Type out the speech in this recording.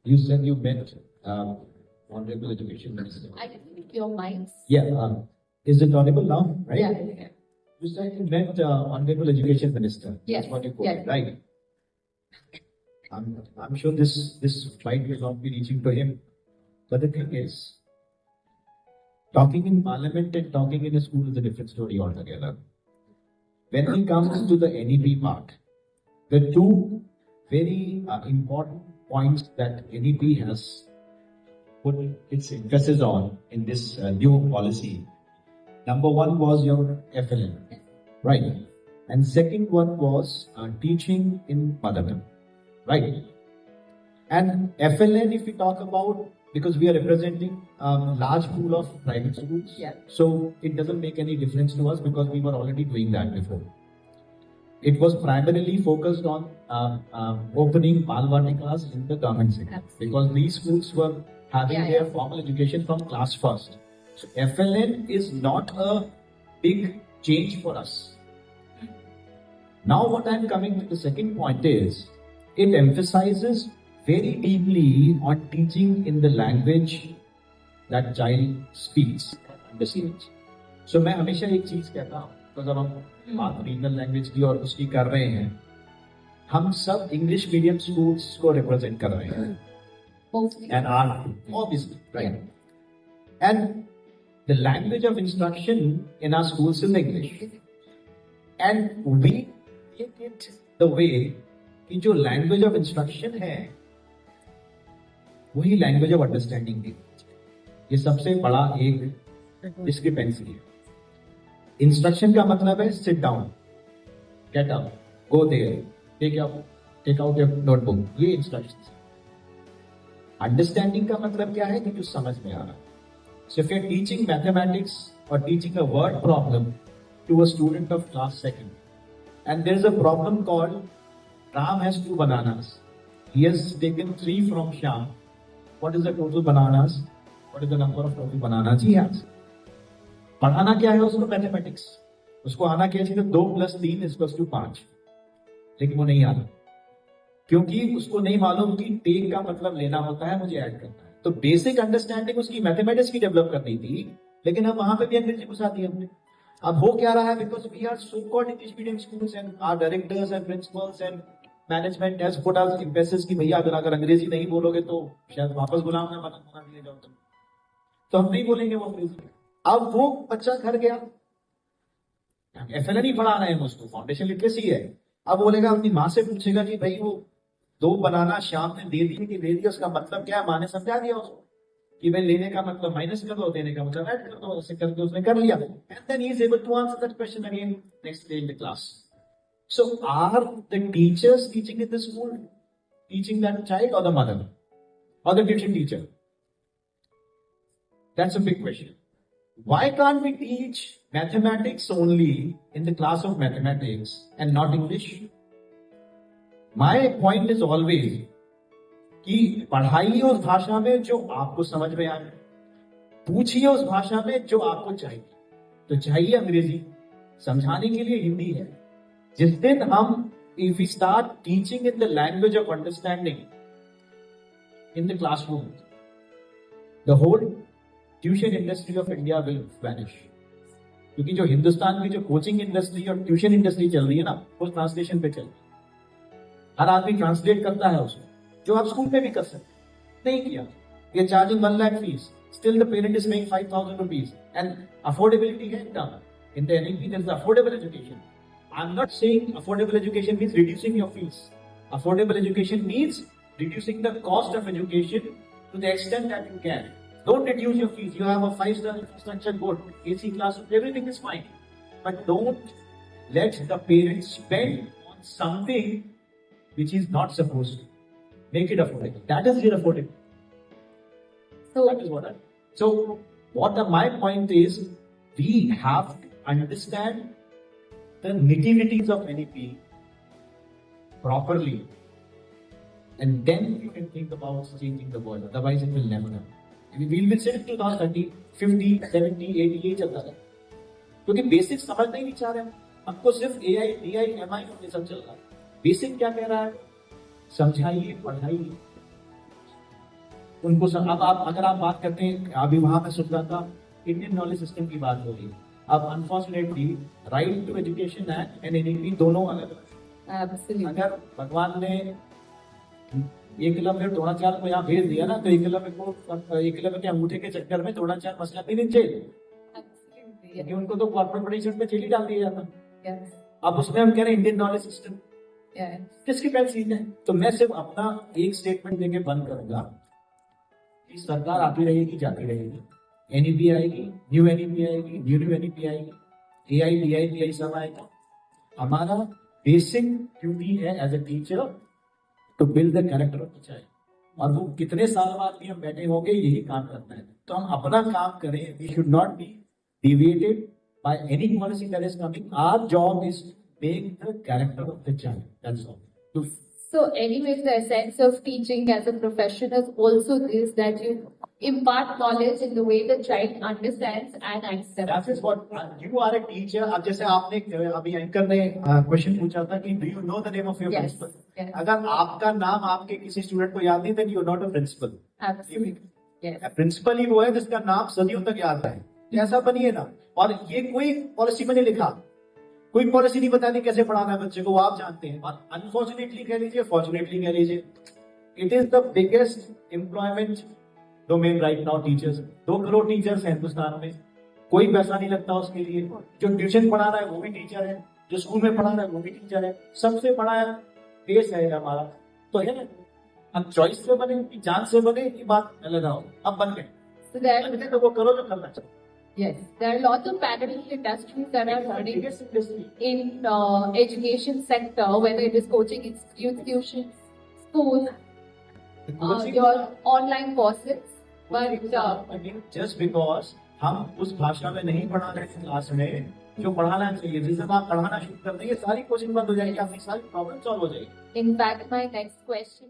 You said you met Honorable Education Minister. I think your mics. Yeah. Is it audible now? Right? Yeah. You said you met Honorable Education Minister. Yes. That's what you called Yes. it, right? I'm sure this fight will not be reaching to him. But the thing is, talking in Parliament and talking in a school is a different story altogether. When it comes to the NEP part, the two very important points that NEP has put its emphasis on in this new policy. Number one was your FLN, right? And second one was teaching in mother tongue, right? And FLN, if we talk about, because we are representing a large pool of private schools, Yeah. so it doesn't make any difference to us because we were already doing that before. It was primarily focused on opening Balvatikas in the government sector, Absolutely. because these schools were having Yeah, their yeah. formal education from class first. So FLN is not a big change for us. Now what I'm coming to the second point is, it emphasizes very deeply on teaching in the language that child speaks, understands. So मैं हमेशा एक चीज कहता हूँ, तो जब हम बात रीजनल लैंग्वेज की और उसकी कर रहे हैं, हम सब इंग्लिश मीडियम स्कूल्स को रिप्रेजेंट कर रहे हैं. Mostly. And are obviously, right? And the language of instruction in our schools is English. And we make it the way कि जो language of instruction है, वही language of understanding भी. ये सबसे बड़ा एक discrepancy है. Instruction का मतलब है sit down, get up, go there, take out your notebook. ये instructions. Understanding का मतलब क्या है कि जो समझ में आ रहा है. So if you're teaching mathematics or teaching a word problem to a student of class second, and there is a problem called Ram has 2 bananas. He has taken 3 from Shyam. What is the total bananas? What is the number of total bananas he has? पढ़ाना क्या है उसको mathematics. उसको आना क्या चाहिए? 2 + 3 = 5. लेकिन वो नहीं आना, क्योंकि उसको नहीं मालूम कि टेक का मतलब लेना होता है, मुझे ऐड करना है. तो बेसिक अंडरस्टैंडिंग उसकी मैथमेटिक्स की डेवलप करनी थी, लेकिन हम वहां पे भी अंग्रेजी घुसा दी हमने. अब हो क्या रहा है, because we are so called English medium schools and our directors and principals and management has put out emphasis कि भैया अगर अंग्रेजी नहीं बोलोगे तो शायद वापस गुलाम ना बना दिए जाओ तुम, तो हम नहीं बोलेंगे वो अंग्रेजी. अब वो बच्चा घर गया, FLN ही पढ़ा रहे हैं उसको, फाउंडेशन लिटरेसी है. अब बोलेगा, अपनी माँ से पूछेगा कि भाई वो 2 बनाना शाम ने दे दिए कि दे दिया, उसका मतलब क्या है? माँ ने समझा दिया उसको कि भाई लेने का मतलब माइनस कर दो, देने का मतलब ऐड कर दो. ऐसे करके उसने कर लिया, and then he is able to answer that question again next day in the class. So are the teachers teaching in the school teaching that child or the mother or the tuition teacher? That's a big question. Why can't we teach mathematics only in the class of mathematics and not English? My point is always कि पढ़ाइए उस भाषा में जो आपको समझ में आए, पूछिए उस भाषा में जो आपको चाहिए. तो चाहिए अंग्रेजी, समझाने के लिए हिंदी है. जिस दिन हम if we start teaching in the language of understanding in the classroom, the whole tuition industry of India will vanish. क्योंकि जो हिंदुस्तान की जो कोचिंग इंडस्ट्री और ट्यूशन इंडस्ट्री चल रही है ना, वो ट्रांसलेशन पे चल रही है. हर आदमी ट्रांसलेट करता है उसको, जो आप स्कूल पे भी कर सकते. नहीं किया, ये charging 1 lakh fees, still the parent is paying 5,000 rupees, and affordability है done in the NEP. There is affordable education. I am not saying affordable education means reducing your fees. Affordable education means reducing the cost of education to the extent that you can. Don't reduce your fees. You have a 5-star infrastructure board, AC classroom, everything is fine. But don't let the parents spend on something which is not supposed to. Make it affordable. That is affordable. So, That is what I. So, my point is, we have to understand the nitty-gritties of NEP properly. And then you can think about changing the world. Otherwise, it will never happen. We will sit 2030, 50, 70, 80 ये चलता है. क्योंकि basic समझना ही नहीं चाह रहे हैं. हमको सिर्फ AI, DI, MI ये सब चल रहा है. बेसिक क्या कह रहा है? समझाइए, पढ़ाइए. उनको अब आप अगर आप बात करते हैं, अभी वहां पे सुन रहा था इंडियन नॉलेज सिस्टम की बात हो रही है। अब unfortunately right to education act and NEP दोनों अलग अलग। Absolutely. अगर भगवान ने एकलव्य द्रोणाचार्य को यहाँ भेज दिया ना, तो एकलव्य के अंगूठे के चक्कर में द्रोणाचार्य मसला भी नहीं जेल, Absolutely. क्योंकि उनको तो कॉर्पोरेट पनिशमेंट में जेल ही डाल दिया जाता। Yes. अब उसमें हम कह रहे हैं इंडियन नॉलेज सिस्टम Yes. किसकी पहल चीज है। तो मैं सिर्फ अपना एक स्टेटमेंट देके बंद करूंगा कि सरकार आती रहेगी जाती रहेगी, एनईपी आएगी, न्यू एनईपी आएगी, न्यू एनईपी आएगी, एआई डीआई सब आएगा। हमारा बेसिक ड्यूटी है as a teacher to build the character of the child, और वो कितने साल बाद भी हम बैठे होंगे यही काम करना है। तो हम अपना काम करें, we should not be deviated by any policy that is coming. Our job is to make the character of the child. That's all. To So, anyways, the essence of teaching as a profession is also this, that you impart knowledge in the way the child understands and accepts. that is what you are a teacher. अब जैसे आपने अभी anchor ने question पूछा था कि do you know the name of your Yes. principal? Yes. अगर आपका नाम आपके किसी स्टूडेंट को याद नहीं, then you are not a principal. Absolutely. Yes. Principal ही वो है जिसका नाम सदियों तक याद रहे। ऐसा बनिए ना। और ये कोई पॉलिसी में नहीं लिखा, कोई पॉलिसी नहीं बताती कैसे पढ़ाना है बच्चे को, वो आप जानते हैं। और अनफॉर्चुनेटली कह लीजिए, फॉर्चुनेटली कह लीजिए, it is the biggest employment domain right now. Teachers 2 crore teachers हैं हिंदुस्तान में, कोई पैसा नहीं लगता उसके लिए। जो ट्यूशन पढ़ा रहा है वो भी टीचर है, जो स्कूल में पढ़ा रहा है वो भी टीचर है। सबसे बड़ा देश है हमारा, तो है अब चॉइस से बने कि जान से बने, ये बात अलग आओ। अब बन गए So there, तो वो करो जो करना चाहिए। yes, there are lots of parallel industries that are running Biggest industry. in education sector, whether it is coaching institutions, schools, your online courses. But just because हम उस भाषा में नहीं पढ़ा रहे थे क्लास में जो पढ़ाना चाहिए, जिस दिन आप पढ़ाना शुरू कर देंगे सारी कोचिंग बंद हो जाएगी, आपकी सारी प्रॉब्लम सॉल्व हो जाएगी। in fact, my next question